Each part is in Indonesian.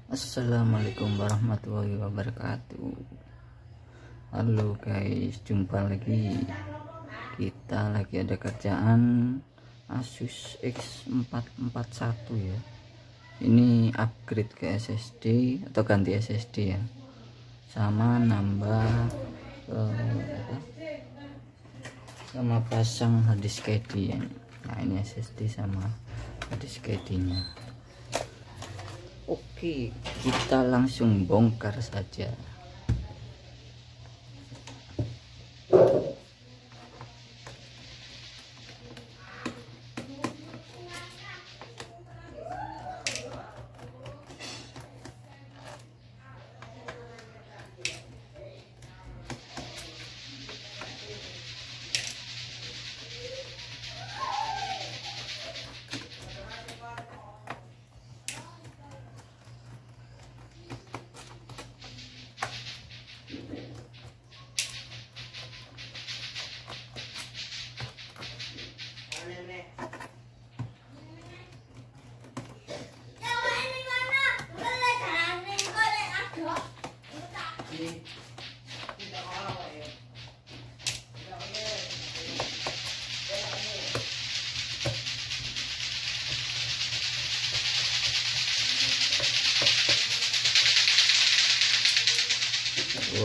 Assalamualaikum warahmatullahi wabarakatuh. Halo guys, jumpa lagi. Kita lagi ada kerjaan Asus X441 ya. Ini upgrade ke SSD atau ganti SSD ya, sama nambah sama pasang harddisk KD ya. Nah ini SSD sama harddisk KD nya. Oke, kita langsung bongkar saja.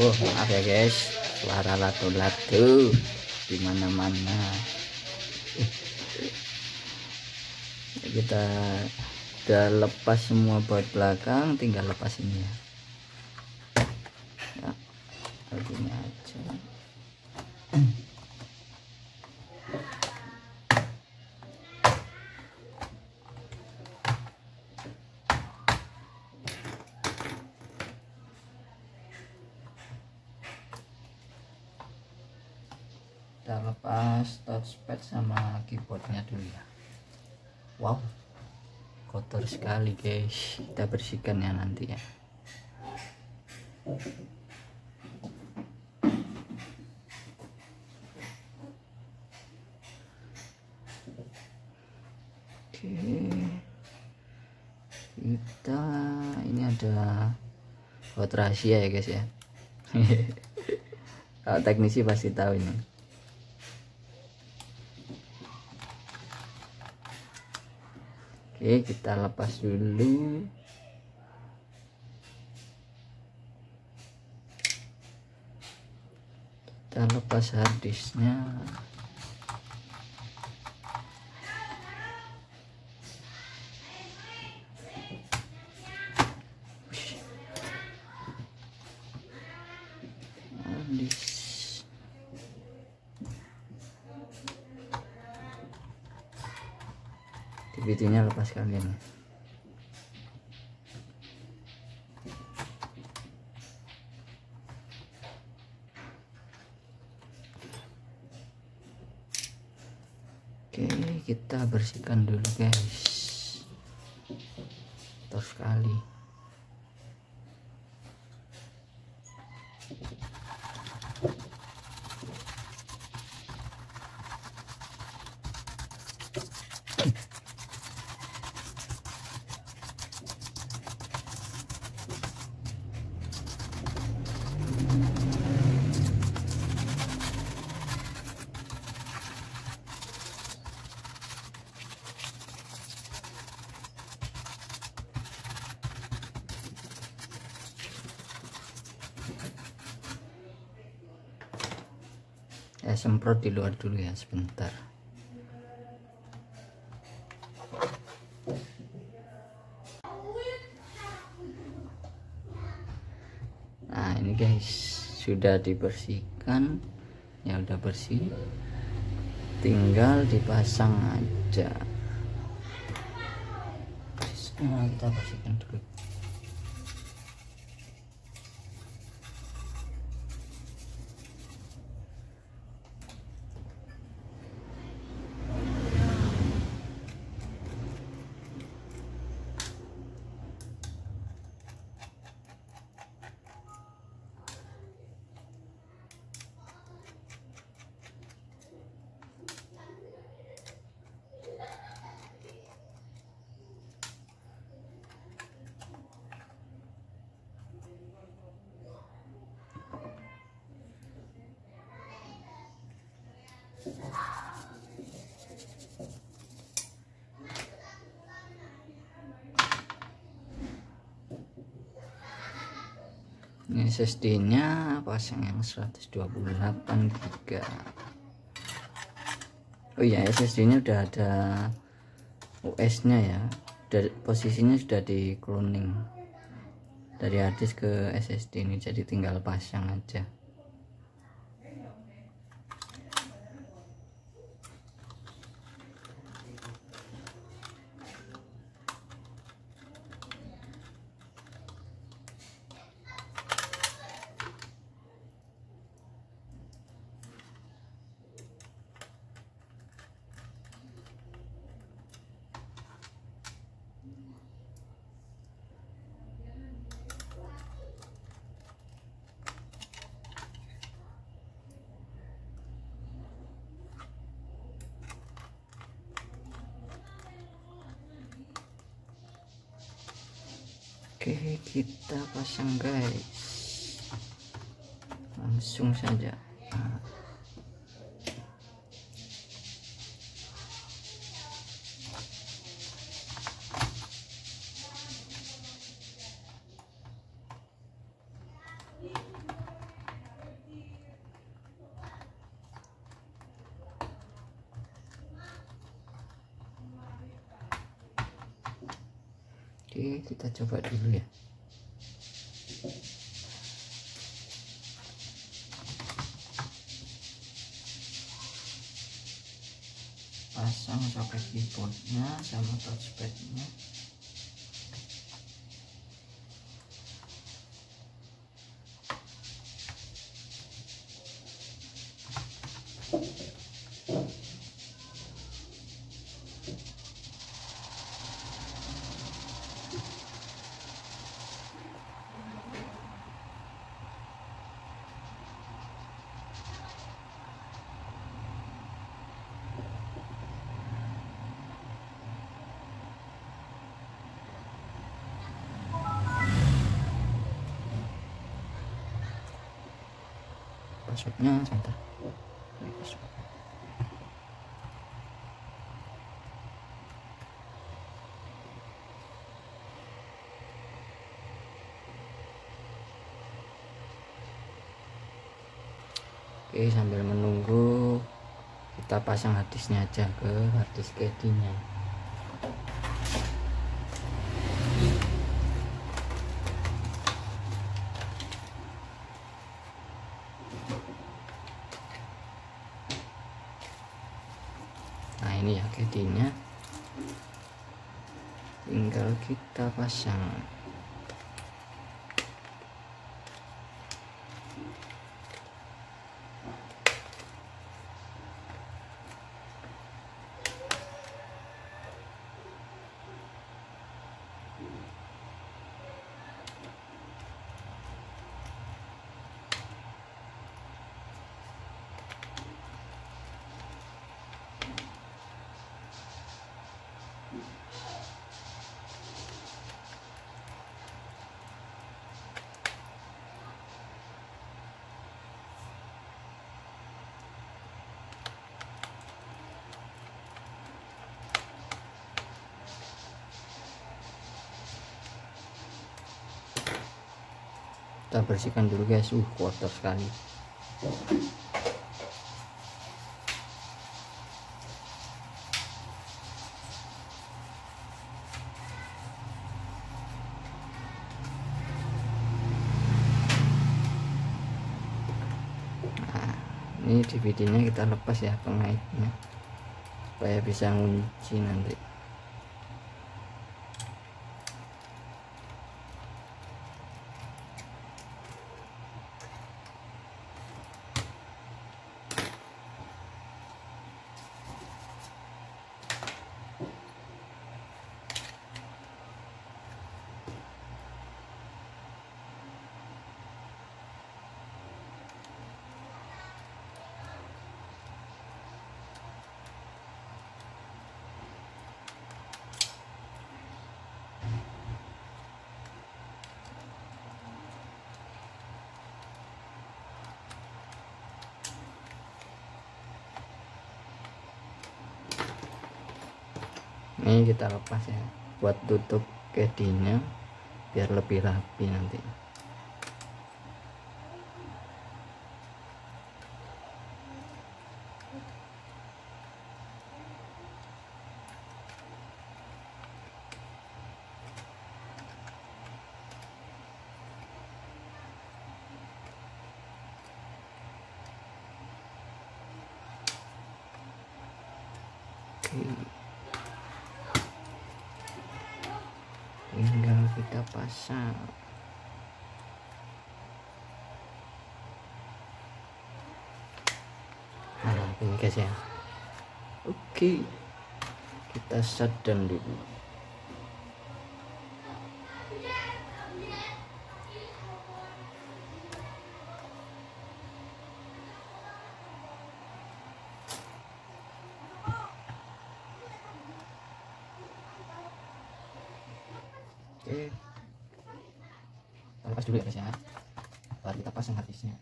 Maaf ya guys, suara lato-lato di mana-mana. Kita udah lepas semua baut belakang, tinggal lepas ini ya. Begini aja. Kita lepas touchpad sama keyboardnya dulu ya. Wow, kotor sekali guys, kita bersihkan ya nanti ya. Oke, kita ini ada baut rahasia ya guys ya. Kalau teknisi pasti tahu ini. Oke, kita lepas dulu. Kita lepas harddisknya. DVD-nya lepas kalian. Oke, kita bersihkan dulu guys. Kotor sekali. Semprot di luar dulu ya sebentar. Nah ini guys, sudah dibersihkan ya, udah bersih, tinggal dipasang aja. Nah, kita bersihkan dulu. Ini SSD nya pasang yang 128 GB. Oh iya, SSD nya udah ada US nya ya, posisinya sudah di cloning dari hard disk ke SSD ini, jadi tinggal pasang aja. Oke, kita pasang guys, langsung saja. Oke, kita coba dulu ya. Pasang soket keyboardnya sama touchpadnya. Passwordnya sebentar. Oke, sambil menunggu kita pasang harddisknya aja ke harddisk CD-nya. Nah ini ya CD-nya, tinggal kita pasang. Kita bersihkan dulu guys, kotor sekali. Nah, ini DVD-nya kita lepas ya pengaitnya, supaya bisa ngunci nanti. Ini kita lepas ya, buat tutup CD-nya biar lebih rapi nanti. tinggal kita pasang. Nah ini guys ya. Oke, kita shutdown dulu. Oke, kita lepas dulu ya guys ya, baru kita pasang harddisknya.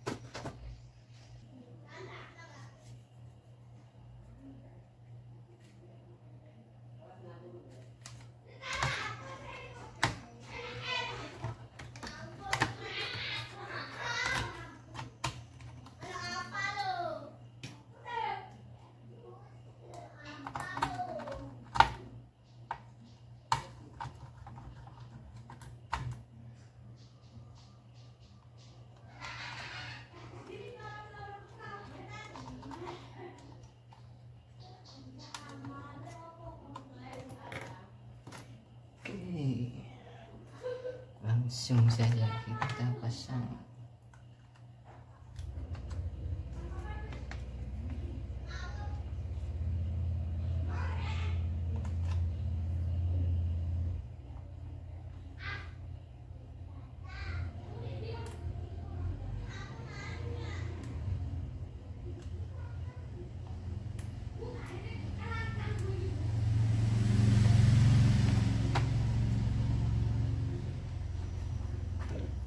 Langsung saja kita pasang.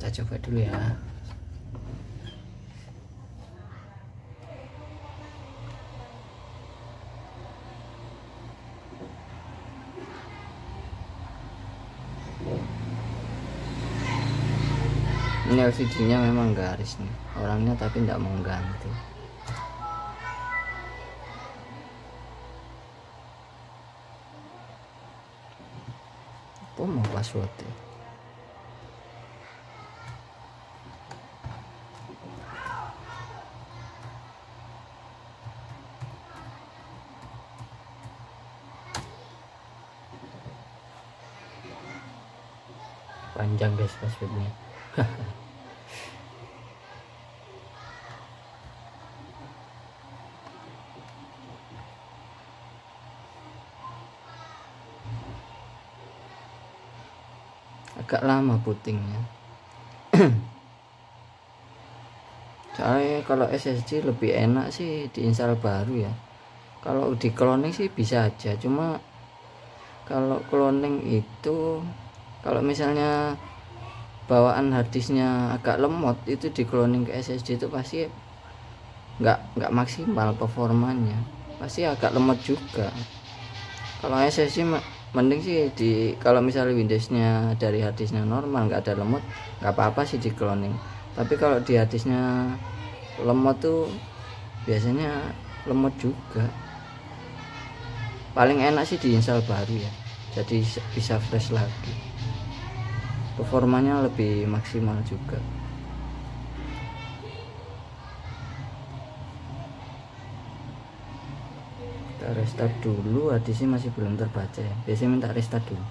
Kita coba dulu ya. Ini LCD-nya memang garis nih orangnya, tapi tidak mau ganti. Apa mau passwordnya? Panjang guys passwordnya. Agak lama putingnya. Soalnya kalau SSD lebih enak sih diinstal baru ya. Kalau di cloning sih bisa aja, cuma kalau cloning itu kalau misalnya bawaan harddisknya agak lemot, itu di cloning ke SSD itu pasti nggak maksimal performanya, pasti agak lemot juga. Kalau SSD mending sih kalau misalnya Windowsnya dari harddisknya normal nggak ada lemot, nggak apa-apa sih di cloning. Tapi kalau di harddisknya lemot tuh biasanya lemot juga. Paling enak sih diinstal baru ya, jadi bisa fresh lagi, performanya lebih maksimal juga. Kita restart dulu, harddisknya masih belum terbaca ya, biasanya minta restart dulu.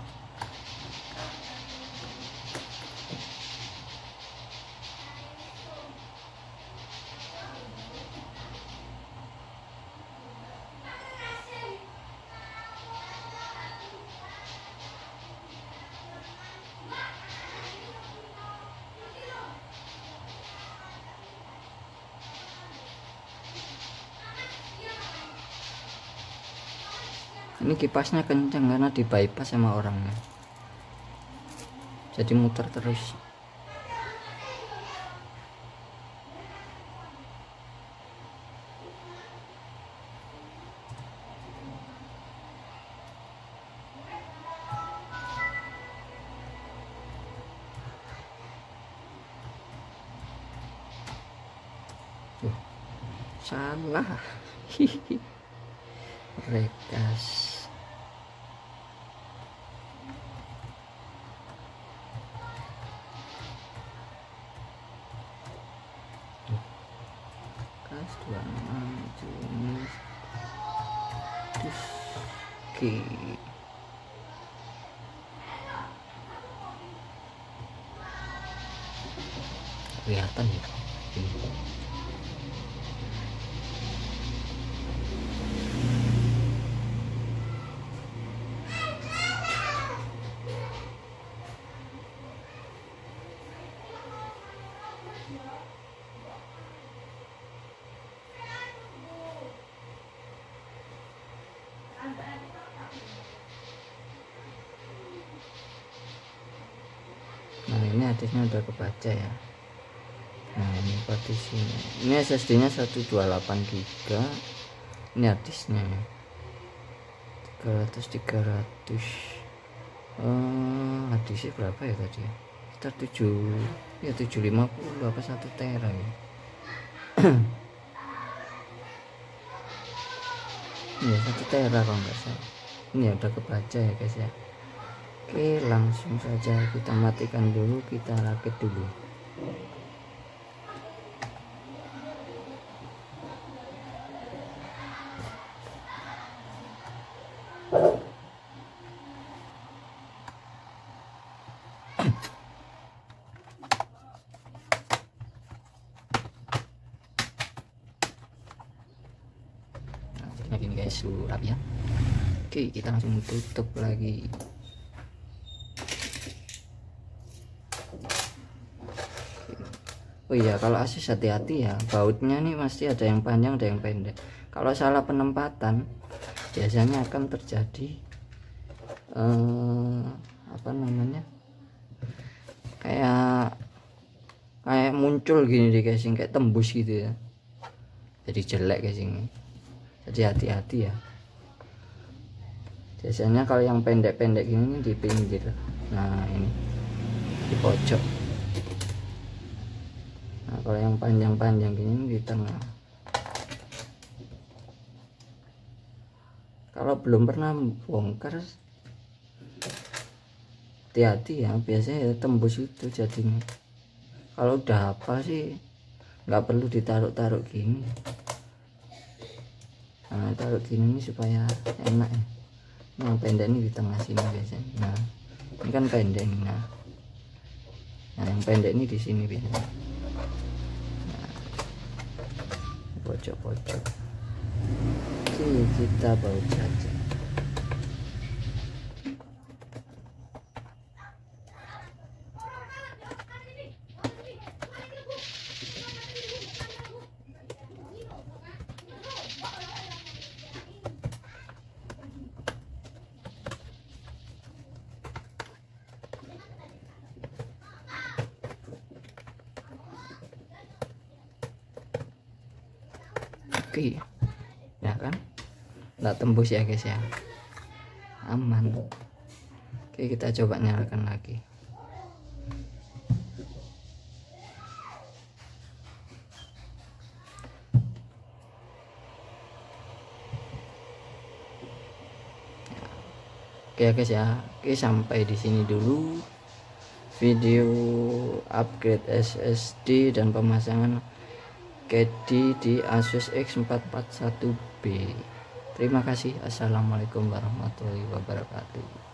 Ini kipasnya kencang karena di bypass sama orangnya, jadi muter terus. Salah. Rekas. Kas 26 Juni. Oke, kelihatan ya ini. Nah ini harddisknya udah kebaca ya. Nah ini partisinya, ini SSD nya 128 GB, ini harddisknya 300 harddisknya berapa ya tadi ya, sekitar 750 apa 1 tera ya. Ya 1 tera kalau nggak salah. Ini udah kebaca ya guys ya. Oke, langsung saja kita matikan dulu, kita rakit dulu. Nah, gini guys, rapi ya. Oke, kita langsung tutup lagi. Oh iya, kalau asus hati-hati ya, bautnya nih pasti ada yang panjang ada yang pendek. Kalau salah penempatan biasanya akan terjadi apa namanya, kayak muncul gini deh guys, kayak tembus gitu ya, jadi jelek guys ini. Jadi hati-hati ya, biasanya kalau yang pendek-pendek gini di pinggir, nah ini di pojok. Nah, kalau yang panjang-panjang gini di tengah. Kalau belum pernah bongkar, hati-hati ya, biasanya ya tembus itu jadinya. Kalau udah hafal sih nggak perlu ditaruh-taruh gini. Nah, taruh gini supaya enak ya. Yang pendek ini di tengah sini biasanya. Nah, ini kan pendek ini. Nah, yang pendek ini di sini biasanya. Pojok-pojok. Oke, kita baut saja. Oke, ya kan nggak tembus ya guys ya, aman. Oke, kita coba nyalakan lagi. Oke ya guys ya, oke sampai di sini dulu video upgrade SSD dan pemasangan Kedi di Asus X441B. Terima kasih. Assalamualaikum warahmatullahi wabarakatuh.